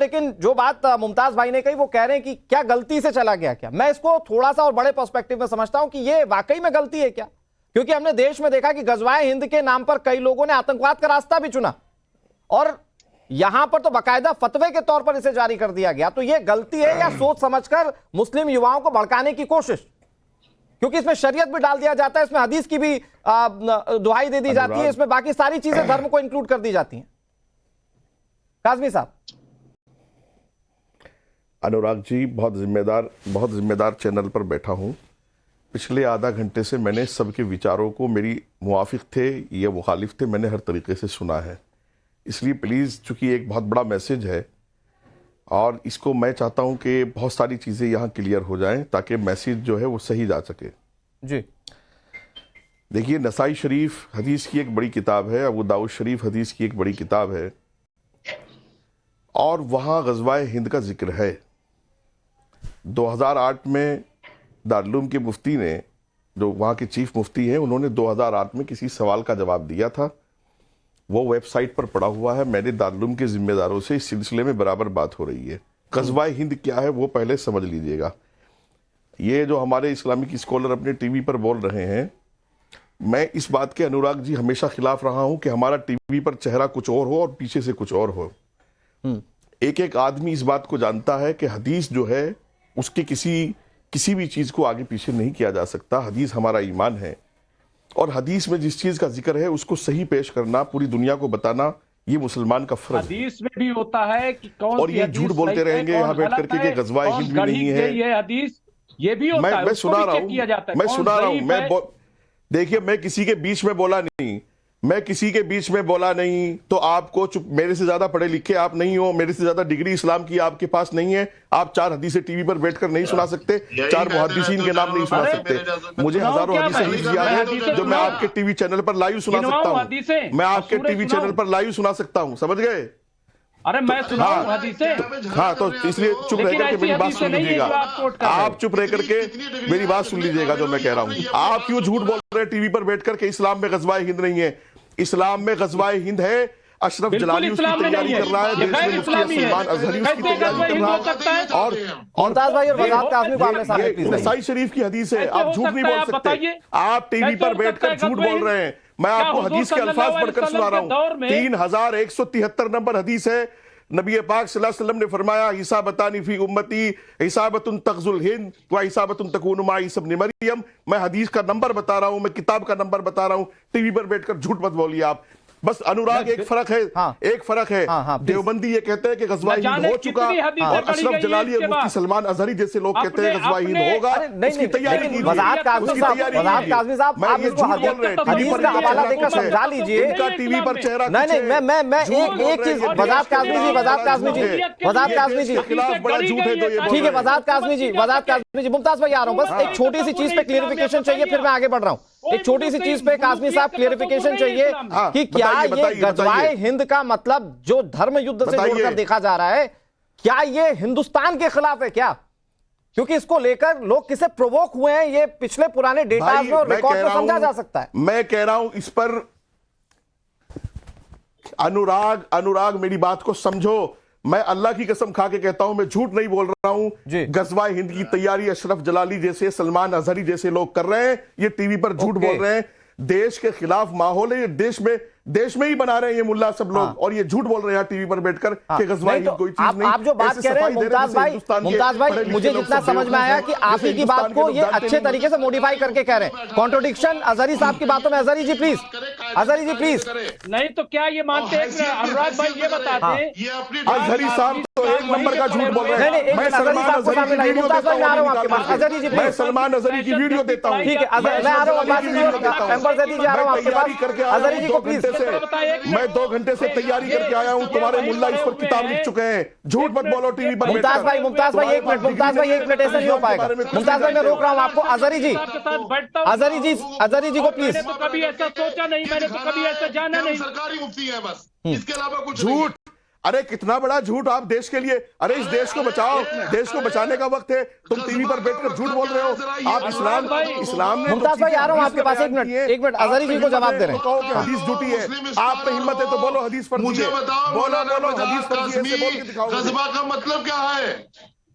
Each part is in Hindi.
लेकिन जो बात मुमताज भाई ने कही वो कह रहे हैं कि क्या गलती से चला गया क्या, मैं इसको थोड़ा सा और बड़े पर्सपेक्टिव में समझता हूं कि ये वाकई में गलती है क्या, क्योंकि हमने देश में देखा कि गजवाए हिंद के नाम पर कई लोगों ने आतंकवाद का रास्ता भी चुना और यहां पर तो बाकायदा फतवे के तौर पर इसे जारी कर दिया गया। तो ये गलती है या सोच समझकर मुस्लिम युवाओं को भड़काने की कोशिश, क्योंकि इसमें शरीयत भी डाल दिया जाता है, इसमें हदीस की भी दुहाई दे दी जाती है, इसमें बाकी सारी चीजें धर्म को इंक्लूड कर दी जाती हैं। काज़मी साहब। अनुराग जी, बहुत जिम्मेदार चैनल पर बैठा हूं। पिछले आधा घंटे से मैंने सबके विचारों को, मेरी मुवाफिक थे या मुखालिफ थे, मैंने हर तरीके से सुना है। इसलिए प्लीज़, चूंकि एक बहुत बड़ा मैसेज है और इसको मैं चाहता हूं कि बहुत सारी चीज़ें यहाँ क्लियर हो जाएं ताकि मैसेज जो है वो सही जा सके। जी देखिए, नसाई शरीफ हदीस की एक बड़ी किताब है, अबू दाऊद शरीफ हदीस की एक बड़ी किताब है और वहाँ ग़ज़वाए हिंद का जिक्र है। 2008 में दारुल के मुफ्ती ने, जो वहाँ के चीफ मुफ्ती हैं, उन्होंने 2008 में किसी सवाल का जवाब दिया था। वो वेबसाइट पर पड़ा हुआ है। मैंने दारुल के जिम्मेदारों से इस सिलसिले में बराबर बात हो रही है। ग़ज़वाए हिंद क्या है वो पहले समझ लीजिएगा। ये जो हमारे इस्लामिक स्कॉलर अपने टीवी पर बोल रहे हैं, मैं इस बात के, अनुराग जी, हमेशा खिलाफ रहा हूं कि हमारा टीवी पर चेहरा कुछ और हो और पीछे से कुछ और हो। एक एक आदमी इस बात को जानता है कि हदीस जो है उसके किसी भी चीज को आगे पीछे नहीं किया जा सकता। हदीस हमारा ईमान है और हदीस में जिस चीज का जिक्र है उसको सही पेश करना, पूरी दुनिया को बताना, ये मुसलमान का फर्ज है। हदीस में भी होता है कि कौन और ये झूठ बोलते रहेंगे यहाँ बैठ करके कि ग़ज़वाए हिंद भी नहीं है। ये हदीस ये भी होता है, मैं सुना रहा हूँ, देखिए, मैं किसी के बीच में बोला नहीं, तो आपको चुप, मेरे से ज्यादा पढ़े लिखे आप नहीं हो, मेरे से ज्यादा डिग्री इस्लाम की आपके पास नहीं है, आप 4 हदीसें टीवी पर बैठकर नहीं सुना सकते, 4 मुहद्दिसीन के नाम नहीं सुना सकते। मुझे हजारों हदीसें याद है जो मैं आपके टीवी चैनल पर लाइव सुना सकता हूँ। मैं आपके टीवी चैनल पर लाइव सुना सकता हूँ, समझ गए? अरे मैं सुना हूं हदीसें। हाँ, तो इसलिए चुप रह करके मेरी बात सुन लीजिएगा। आप चुप रह करके मेरी बात सुन लीजिएगा जो मैं कह रहा हूँ। आप क्यों झूठ बोल रहे हैं टीवी पर बैठकर के इस्लाम में ग़ज़वाए हिंद नहीं है? इस्लाम में ग़ज़वाए हिंद है। अशरफ जलाली उसकी तैयारी कर रहा है, देश में मुफ्ती सलमान अज़हरी उसकी तैयारी कर रहा है। और मुमताज भाई और वज़ात काज़मी को आमने सामने प्लीज। नसाई शरीफ की हदीस है, आप झूठ नहीं बोल सकते। आप टीवी पर बैठकर झूठ बोल रहे हैं। मैं आपको हदीस के अल्फाज पढ़कर सुना रहा हूँ। 3173 नंबर हदीस है। नबी पाक सल्लल्लाहु अलैहि वसल्लम ने फरमाया, हिसाबतानी फी उम्मती हिसाबतुन तग़ज़ुल हिंद व हिसाबतुन तकूनु माई ईसा इब्न मरियम। मैं हदीस का नंबर बता रहा हूं, मैं किताब का नंबर बता रहा हूं। टीवी पर बैठकर झूठ मत बोलिए आप। बस अनुराग, एक फर्क है, एक फर्क है। देवबंदी ये कहते हैं कि ग़ज़वाए हिंद हो चुका और अशरफ जलाली और मुफ्ती सलमान अज़हरी जैसे लोग कहते हैं ग़ज़वाए हिंद होगा। उसकी तैयारी कीजिए। वज़ात काज़मी साहब, आप इसको हदीस का हवाला देकर समझा लीजिए। इनका टीवी पर चेहरा नहीं, मैं एक चीज, वज़ात काज़मी जी के खिलाफ बड़ा झूठ है जो ये ठीक है। वज़ात काज़मी जी, मुमताज भाई आ रहा हूं, बस एक छोटी सी चीज पे क्लियरिफिकेशन चाहिए, फिर मैं आगे बढ़ रहा हूं। एक छोटी सी चीज पे काज़मी साहब क्लियरिफिकेशन चाहिए कि क्या ये ग़ज़वाए हिंद का मतलब जो धर्म युद्ध से जोड़कर देखा जा रहा है, क्या ये हिंदुस्तान के खिलाफ है क्या? क्योंकि इसको लेकर लोग किसे प्रोवोक हुए हैं, ये पिछले पुराने डेटा में और रिकॉर्ड में समझा जा सकता है। मैं कह रहा हूं इस पर अनुराग मेरी बात को समझो। मैं अल्लाह की कसम खा के कहता हूं, मैं झूठ नहीं बोल रहा हूं। ग़ज़वाए हिंद की तैयारी अशरफ जलाली जैसे, सलमान अज़हरी जैसे लोग कर रहे हैं। ये टीवी पर झूठ बोल रहे हैं। देश के खिलाफ माहौल है, ये देश में ही बना रहे हैं ये मुल्ला सब लोग। और ये झूठ बोल रहे हैं टीवी पर बैठकर कि ग़ज़वाए हिंद कोई चीज नहीं। आप जो बात कह रहे हैं मुमताज भाई, मुझे जितना समझ में आया कि आप ही की बात को ये अच्छे तरीके से मॉडिफाई करके कह रहे हैं। कॉन्ट्रोडिक्शन अज़हरी साहब की बातों में। अज़हरी जी प्लीज। नहीं तो क्या ये मानते हैं? अनुराग भाई ये बताते हैं, अज़हरी साहब तो एक नंबर का झूठ बोल रहे हैं। मैं सलमान अज़हरी की वीडियो देता हूं। मैं सलमान अज़हरी की वीडियो देता हूं। ठीक है, मैं आ रहा हूं, अज़हरी जी को प्लीज। मैं 2 घंटे से तैयारी करके आया हूं। तुम्हारे मुल्ला इस पर किताब लिख चुके हैं। झूठ मत बोलो टीवी पर। मुमताज भाई एक मिनट, ऐसे नहीं हो पाएगा। मुमताज भाई मैं रोक रहा हूं आपको। अज़हरी जी को प्लीज। तो कभी ऐसा सोचा नहीं, मैंने तो कभी ऐसा जाना नहीं। सरकारी मुफ्ती है बस, इसके अलावा कुछ झूठ। अरे कितना बड़ा झूठ आप देश के लिए। अरे इस देश को बचाओ, देश को बचाने का वक्त है, तुम टीवी पर बैठकर झूठ बोल रहे हो। आप इस्लाम ने मुमताज भाई आ रहा हूं आपके पास, एक मिनट अजहरी जी को जवाब दे रहे हैं। कहो कि हदीस झूठी है, आप पे हिम्मत है तो बोलो हदीस पर मुझे बताओ, बोलो हदीस पर बोल के दिखाओ। गजबा का मतलब क्या है?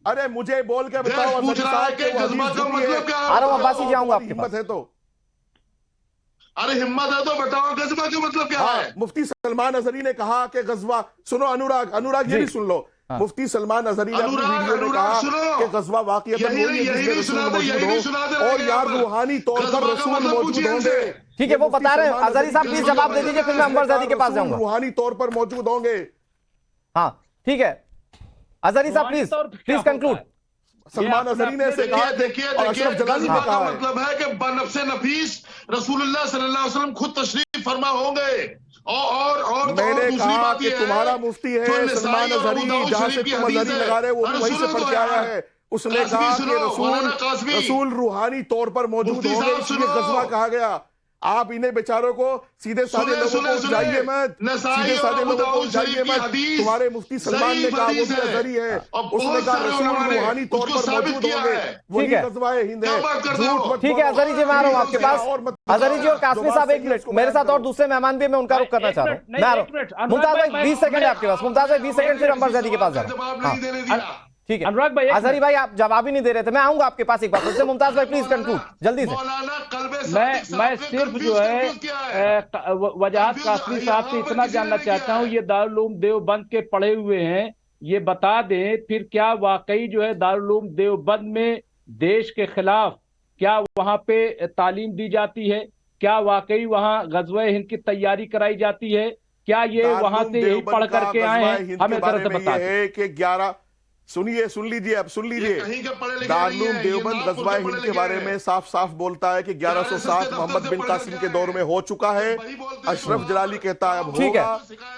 अरे मुझे बोल के बताओ पूछ रहा है कि गजबा का मतलब क्या है? आ रहा हूं अब्बासी जी, आऊंगा आपके हिम्मत पास। है तो। अरे हिम्मत है तो बताओ गजबा का मतलब क्या है? मुफ्ती सलमान अजहरी ने कहा कि गजवा, सुनो अनुराग ये भी सुन लो। मुफ्ती सलमान अजहरी ने अपनी वीडियो में कहा कि गजवा वाकईतन वही है जिसमें रसूल मौजूद हो और यार रूहानी तौर पर रसूल मौजूद होंगे। ठीक है, वो बता रहे हैं। अजहरी साहब प्लीज जवाब दे दीजिए, फिर मैं अंबर ज़ैदी के पास जाऊंगा। रूहानी तौर पर मौजूद होंगे। हाँ ठीक है, अजहरी साहब प्लीज कंक्लूड। सलमान अजहरी ने ऐसे कहा, देखिए अशरफ जलाली ने कहा, मतलब है कि बनफ्से नफीस रसूलुल्लाह सल्लल्लाहु अलैहि वसल्लम खुद तशरीफ फरमा होंगे। और मैंने दूसरी कहा बात कि यह तुम्हारा मुफ्ती है सलमान अजहरी, जहां से तुम अजहरी लगा रहे हो वो भी वहीं से पढ़ के आया है। उसने कहा कि रसूल रूहानी तौर पर मौजूद होंगे, इसलिए गजवा कहा गया। आप इन्हें बेचारों को सीधे साधे लोगों को उलझाइए मत, सीधे साधे लोगों को उलझाइए मत। तुम्हारे मुफ्ती सलमान ने कहा वो भी अजहरी है, उसने कहा रसूल रूहानी तौर पर मौजूद होंगे, वही गजवाए हिंद है। ठीक है अजहरी जी, मैं आ रहा हूं आपके पास। अजहरी जी और कासमी साहब एक मिनट, मेरे साथ और दूसरे मेहमान भी, मैं उनका रुख करना चाह रहा हूं। मैं आ रहा हूं। मुमताज भाई 20 सेकंड है आपके पास। मुमताज भाई 20 सेकंड, फिर अंबर ज़ैदी के पास जा रहा हूं। ठीक है अनुराग भाई, अजहरी भाई आप जवाब ही नहीं दे रहे थे, मैं आऊंगा आपके पास एक बार फिर से। मुमताज भाई प्लीज कंक्लूड जल्दी से। मैं सिर्फ जो है वजाहत कासमी साहब से इतना जानना चाहता हूं, ये दारुल उलूम देवबंद के पढ़े हुए हैं, ये बता दें फिर क्या वाकई जो है दारुल उलूम देवबंद में देश के खिलाफ क्या वहां पे तालीम दी जाती है? क्या वाकई वहां गज़वा हिंद की तैयारी कराई जाती है? क्या ये वहां से यही पढ़ करके आए हैं? हमें जरा बता दें कि 11 सुन लीजिए दारुल उलूम देवबंद गज़वा हिंद के बारे में साफ साफ बोलता है कि 1107 मोहम्मद बिन कासिम के दौर में हो चुका है। अशरफ जलाली कहता है अब होगा,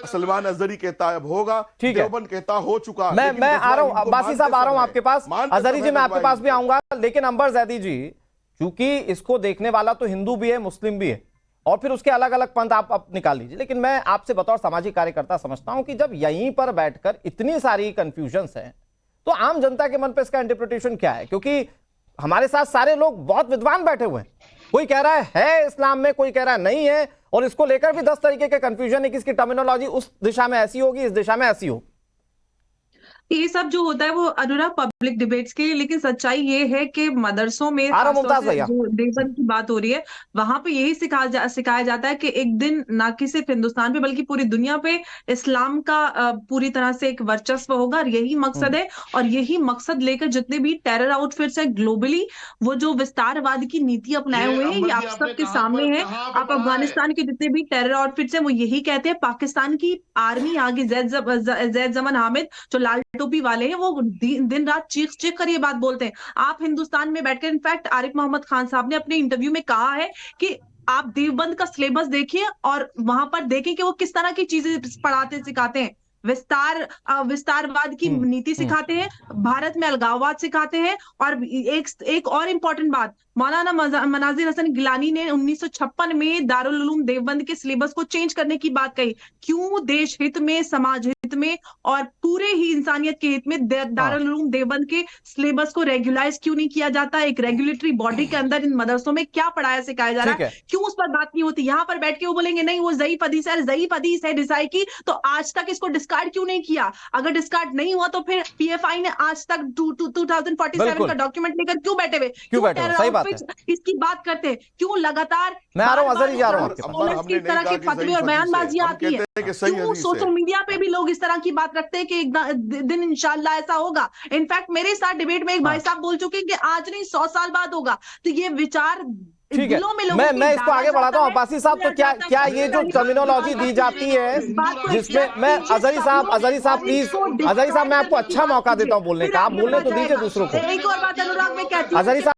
सलमान अजहरी कहता है अब होगा, देवबंद कहता हो चुका। मैं आ रहा हूं, अब्बासी साहब आ रहा हूं आपके पास। अजहरी जी मैं आपके पास भी आऊंगा, लेकिन अंबर ज़ैदी जी, क्योंकि इसको देखने वाला तो हिंदू भी है, मुस्लिम भी है, और फिर उसके अलग अलग पंथ आप निकाल लीजिए। लेकिन मैं आपसे बतौर सामाजिक कार्यकर्ता समझता हूं कि जब यहीं पर बैठकर इतनी सारी कंफ्यूजन्स हैं तो आम जनता के मन पे इसका इंटरप्रिटेशन क्या है? क्योंकि हमारे साथ सारे लोग बहुत विद्वान बैठे हुए हैं, कोई कह रहा है इस्लाम में, कोई कह रहा है नहीं है, और इसको लेकर भी 10 तरीके के कंफ्यूजन है कि इसकी टर्मिनोलॉजी उस दिशा में ऐसी होगी, इस दिशा में ऐसी हो। ये सब जो होता है वो अनुराग पब्लिक डिबेट्स के लिए, लेकिन सच्चाई ये है कि मदरसों में मुमताज भैया जो देवबंद की बात हो रही है वहां पे यही सिखाया जाता है कि एक दिन ना कि सिर्फ हिंदुस्तान पे बल्कि पूरी दुनिया पे इस्लाम का पूरी तरह से एक वर्चस्व होगा, और यही मकसद है। और यही मकसद लेकर जितने भी टेरर आउटफिट्स है ग्लोबली, वो जो विस्तारवाद की नीति अपनाए हुए हैं, ये आप सबके सामने है। आप अफगानिस्तान के जितने भी टेरर आउटफिट्स हैं वो यही कहते हैं, पाकिस्तान की आर्मी आगे जैद जमन हामिद जो लाल टोपी वाले हैं वो दिन रात चीख कर ये बात बोलते हैं। आप हिंदुस्तान में बैठकर, इनफैक्ट आरिफ मोहम्मद खान साहब ने अपने इंटरव्यू में कहा है कि आप देवबंद का सिलेबस देखिए और वहां पर देखें कि वो किस तरह की चीजें पढ़ाते सिखाते हैं। विस्तारवाद की नीति सिखाते हैं, भारत में अलगाववाद सिखाते हैं। और एक और इम्पोर्टेंट बात, मौलाना मनाजिर हसन गिलानी ने 1956 में दारुल उलूम देवबंद के सिलेबस को चेंज करने की बात कही। क्यों? देश हित में, समाज हित में और पूरे ही इंसानियत के हित में दारुल उलूम देवबंद के सिलेबस को रेगुलाइज क्यों नहीं किया जाता? एक रेगुलेटरी बॉडी के अंदर इन मदरसों में क्या पढ़ाया सिखाया जा रहा है, क्यों उस पर बात नहीं होती? यहाँ पर बैठ के वो बोलेंगे नहीं वो ज़ईफ हदीस है, ज़ईफ हदीस है डिसाई की, तो आज तक इसको डिस्कार्ड क्यों नहीं किया? अगर डिस्कार्ड नहीं हुआ तो फिर पीएफआई ने आज तक 2047 का डॉक्यूमेंट लेकर क्यों बैठे हुए? सही बात है, इसकी बात करते हैं क्यों? लगातार मैं आ रहा हूं, अजहरी जा रहा हूं, इस तरह की फतवे और बयानबाजी आती है। क्यों सोशल मीडिया पे भी लोग इस तरह की बात रखते हैं कि एक दिन इंशाल्लाह ऐसा होगा? इनफैक्ट मेरे साथ डिबेट में एक भाई साहब बोल चुके हैं कि आज नहीं 100 साल बाद होगा। तो ये विचार ठीक है, मैं इसको आगे बढ़ाता हूं। अब्बासी साहब, तो क्या ये जो टर्मिनोलॉजी दी जाती है जिसमें मैं अजहरी साहब प्लीज, अजहरी साहब मैं आपको अच्छा मौका देता हूं बोलने का, आप बोलने तो दीजिए दूसरों को। एक और बात अनुराग में कहती हूं, अजहरी साहब